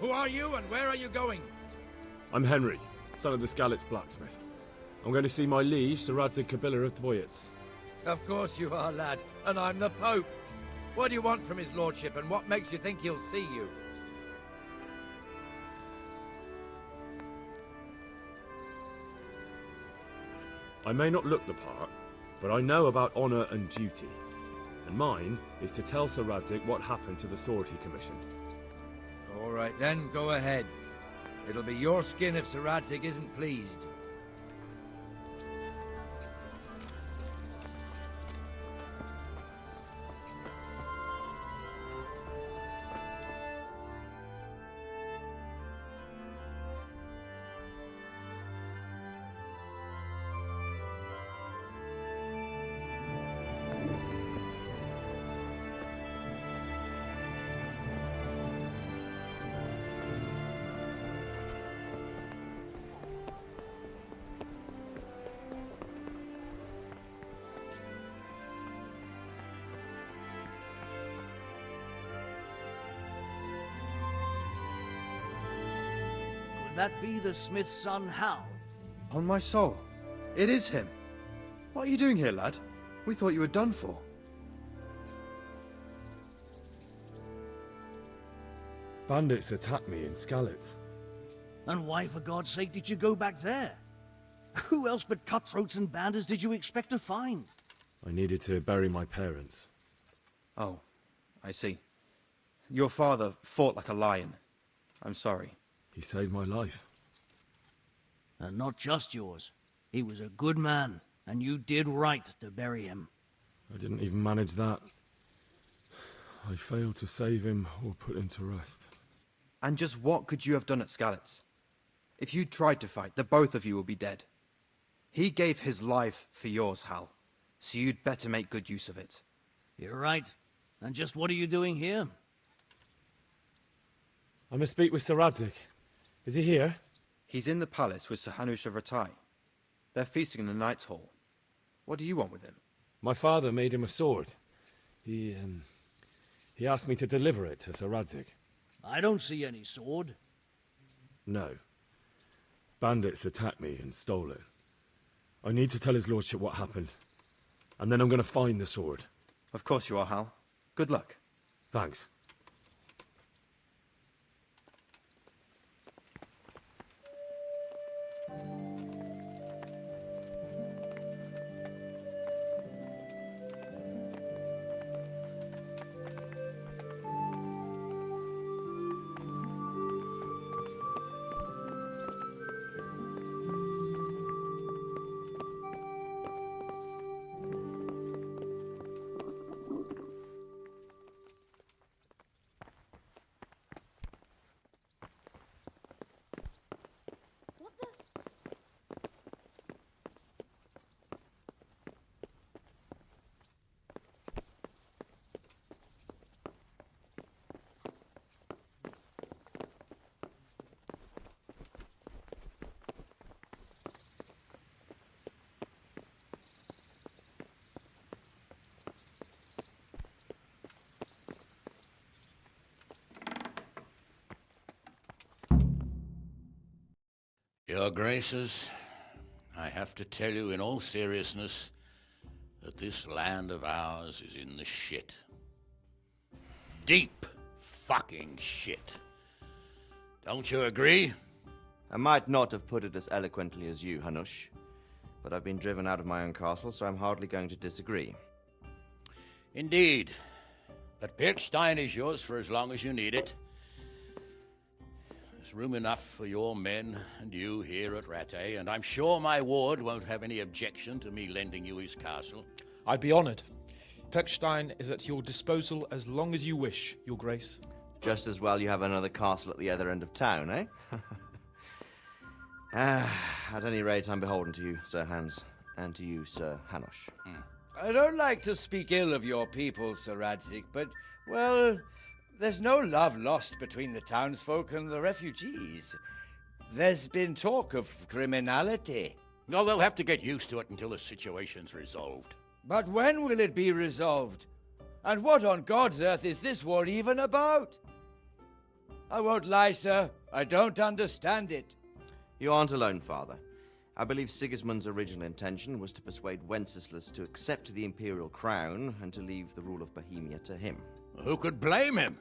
Who are you and where are you going? I'm Henry, son of the Skalitz blacksmith. I'm going to see my liege, Sir Radzig Kabila of Dvoyets. Of course you are, lad, and I'm the Pope. What do you want from his lordship, and what makes you think he'll see you? I may not look the part, but I know about honour and duty. And mine is to tell Sir Radzig what happened to the sword he commissioned. All right then, go ahead. It'll be your skin if Sir Radzig isn't pleased. That be the smith's son, Hal? On my soul, it is him. What are you doing here, lad? We thought you were done for. Bandits attacked me in Skalitz. And why, for God's sake, did you go back there? Who else but cutthroats and bandits did you expect to find? I needed to bury my parents. Oh, I see. Your father fought like a lion. I'm sorry. He saved my life. And not just yours. He was a good man, and you did right to bury him. I didn't even manage that. I failed to save him or put him to rest. And just what could you have done at Skalitz? If you tried to fight, the both of you will be dead. He gave his life for yours, Hal. So you'd better make good use of it. You're right. And just what are you doing here? I must speak with Sir Radzig. Is he here? He's in the palace with Sir Hanush of Ratai. They're feasting in the Knight's Hall. What do you want with him? My father made him a sword. He asked me to deliver it to Sir Radzig. I don't see any sword. No. Bandits attacked me and stole it. I need to tell his lordship what happened. And then I'm going to find the sword. Of course you are, Hal. Good luck. Thanks. Your Graces, I have to tell you in all seriousness that this land of ours is in the shit. Deep fucking shit. Don't you agree? I might not have put it as eloquently as you, Hanush, but I've been driven out of my own castle, so I'm hardly going to disagree. Indeed. But Pirkstein is yours for as long as you need it. There's room enough for your men and you here at Rattay, and I'm sure my ward won't have any objection to me lending you his castle. I'd be honored. Pirkstein is at your disposal as long as you wish, Your Grace. Just as well you have another castle at the other end of town, eh? At any rate, I'm beholden to you, Sir Hans, and to you, Sir Hanush. I don't like to speak ill of your people, Sir Radzig, but, well, there's no love lost between the townsfolk and the refugees. There's been talk of criminality. Well, they'll have to get used to it until the situation's resolved. But when will it be resolved? And what on God's earth is this war even about? I won't lie, sir. I don't understand it. You aren't alone, Father. I believe Sigismund's original intention was to persuade Wenceslas to accept the imperial crown and to leave the rule of Bohemia to him. Who could blame him?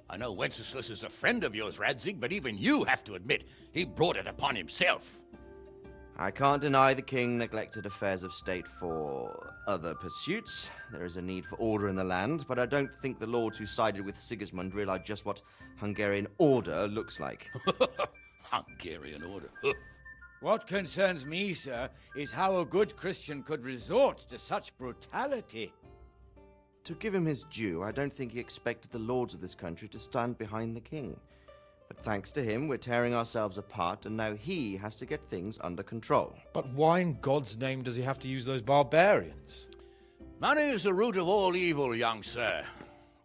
I know Wenceslas is a friend of yours, Radzig, but even you have to admit he brought it upon himself. I can't deny the king neglected affairs of state for other pursuits. There is a need for order in the land, but I don't think the lords who sided with Sigismund realized just what Hungarian order looks like. Hungarian order. What concerns me, sir, is how a good Christian could resort to such brutality. To give him his due, I don't think he expected the lords of this country to stand behind the king. But thanks to him, we're tearing ourselves apart, and now he has to get things under control. But why in God's name does he have to use those barbarians? Money is the root of all evil, young sir.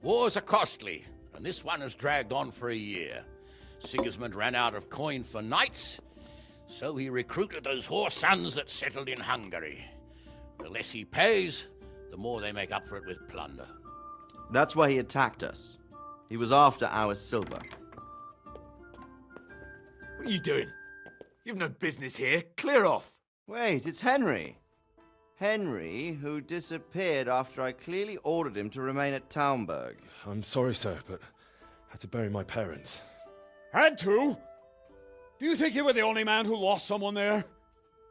Wars are costly, and this one has dragged on for a year. Sigismund ran out of coin for knights, so he recruited those whore sons that settled in Hungary. The less he pays, the more they make up for it with plunder. That's why he attacked us. He was after our silver. What are you doing? You've no business here. Clear off. Wait, it's Henry. Henry, who disappeared after I clearly ordered him to remain at Taunberg. I'm sorry, sir, but I had to bury my parents. Had to? Do you think you were the only man who lost someone there?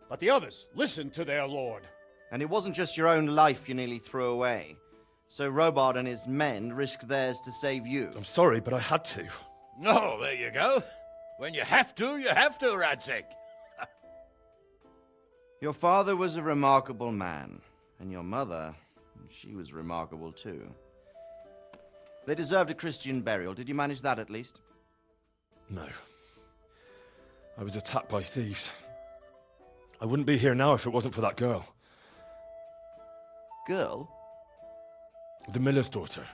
But the others listened to their lord. And it wasn't just your own life you nearly threw away. So Robard and his men risked theirs to save you. I'm sorry, but I had to. Oh, there you go. When you have to, Radzig. Your father was a remarkable man, and your mother, she was remarkable too. They deserved a Christian burial. Did you manage that at least? No. I was attacked by thieves. I wouldn't be here now if it wasn't for that girl. Girl? The miller's daughter,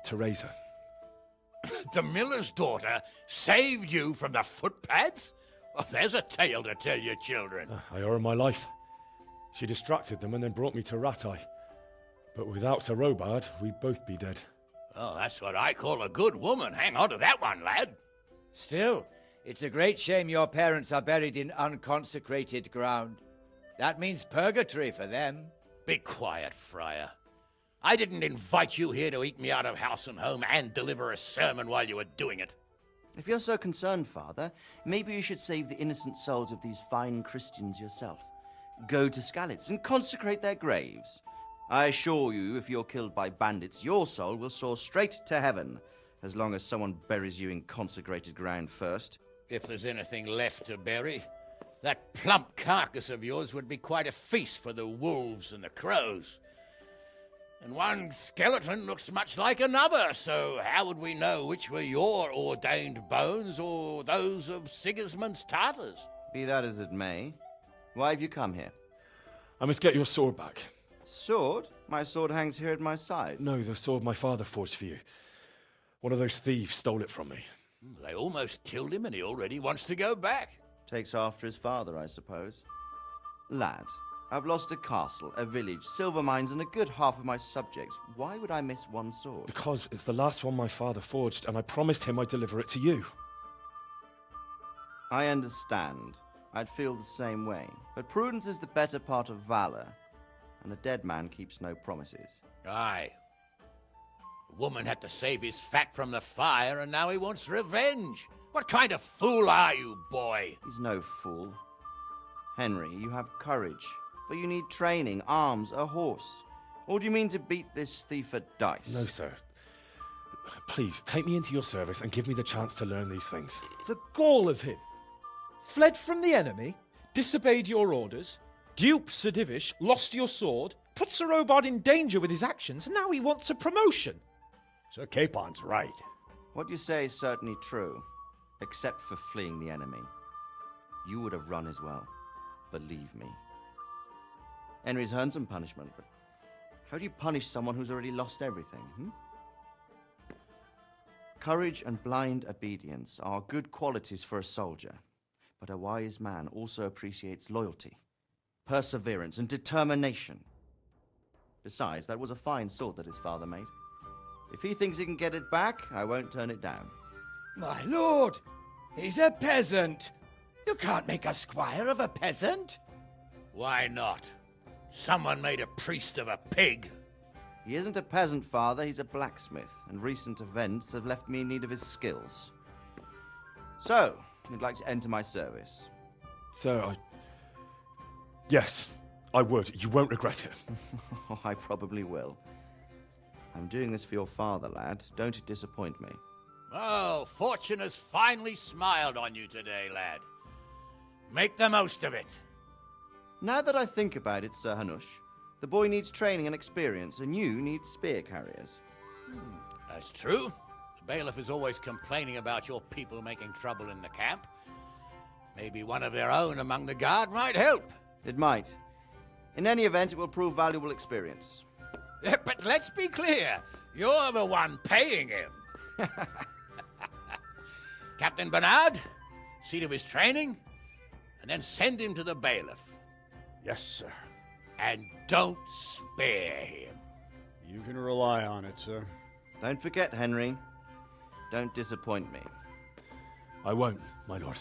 Teresa. The miller's daughter saved you from the footpads? Well, there's a tale to tell your children. I owe her my life. She distracted them and then brought me to Ratai. But without Sir Robard, we'd both be dead. Oh, that's what I call a good woman. Hang on to that one, lad. Still, it's a great shame your parents are buried in unconsecrated ground. That means purgatory for them. Be quiet, friar. I didn't invite you here to eat me out of house and home and deliver a sermon while you were doing it. If you're so concerned, Father, maybe you should save the innocent souls of these fine Christians yourself. Go to Skalitz and consecrate their graves. I assure you, if you're killed by bandits, your soul will soar straight to heaven, as long as someone buries you in consecrated ground first. If there's anything left to bury, that plump carcass of yours would be quite a feast for the wolves and the crows. And one skeleton looks much like another, so how would we know which were your ordained bones or those of Sigismund's Tartars? Be that as it may, why have you come here? I must get your sword back. Sword? My sword hangs here at my side. No, the sword my father forged for you. One of those thieves stole it from me. They almost killed him and he already wants to go back. Takes after his father, I suppose. Lad, I've lost a castle, a village, silver mines, and a good half of my subjects. Why would I miss one sword? Because it's the last one my father forged, and I promised him I'd deliver it to you. I understand. I'd feel the same way. But prudence is the better part of valor, and a dead man keeps no promises. Aye. The woman had to save his fat from the fire, and now he wants revenge. What kind of fool are you, boy? He's no fool. Henry, you have courage, but you need training, arms, a horse. Or do you mean to beat this thief at dice? No, sir. Please, take me into your service and give me the chance to learn these things. The gall of him. Fled from the enemy, disobeyed your orders, duped Sir Divish, lost your sword, put Sir Robard in danger with his actions, and now he wants a promotion. Sir Capon's right. What you say is certainly true, except for fleeing the enemy. You would have run as well, believe me. Henry's earned some punishment, but how do you punish someone who's already lost everything, Courage and blind obedience are good qualities for a soldier, but a wise man also appreciates loyalty, perseverance, and determination. Besides, that was a fine sword that his father made. If he thinks he can get it back, I won't turn it down. My lord, he's a peasant. You can't make a squire of a peasant. Why not? Someone made a priest of a pig. He isn't a peasant, Father, he's a blacksmith, and recent events have left me in need of his skills. So, you'd like to enter my service? Sir, Yes, I would. You won't regret it. Oh, I probably will. I'm doing this for your father, lad. Don't disappoint me. Oh, fortune has finally smiled on you today, lad. Make the most of it. Now that I think about it, Sir Hanush, the boy needs training and experience, and you need spear carriers. That's true. The bailiff is always complaining about your people making trouble in the camp. Maybe one of their own among the guard might help. It might. In any event, it will prove valuable experience. But let's be clear, you're the one paying him. Captain Bernard, see to his training, and then send him to the bailiff. Yes, sir. And don't spare him. You can rely on it, sir. Don't forget, Henry. Don't disappoint me. I won't, my lord.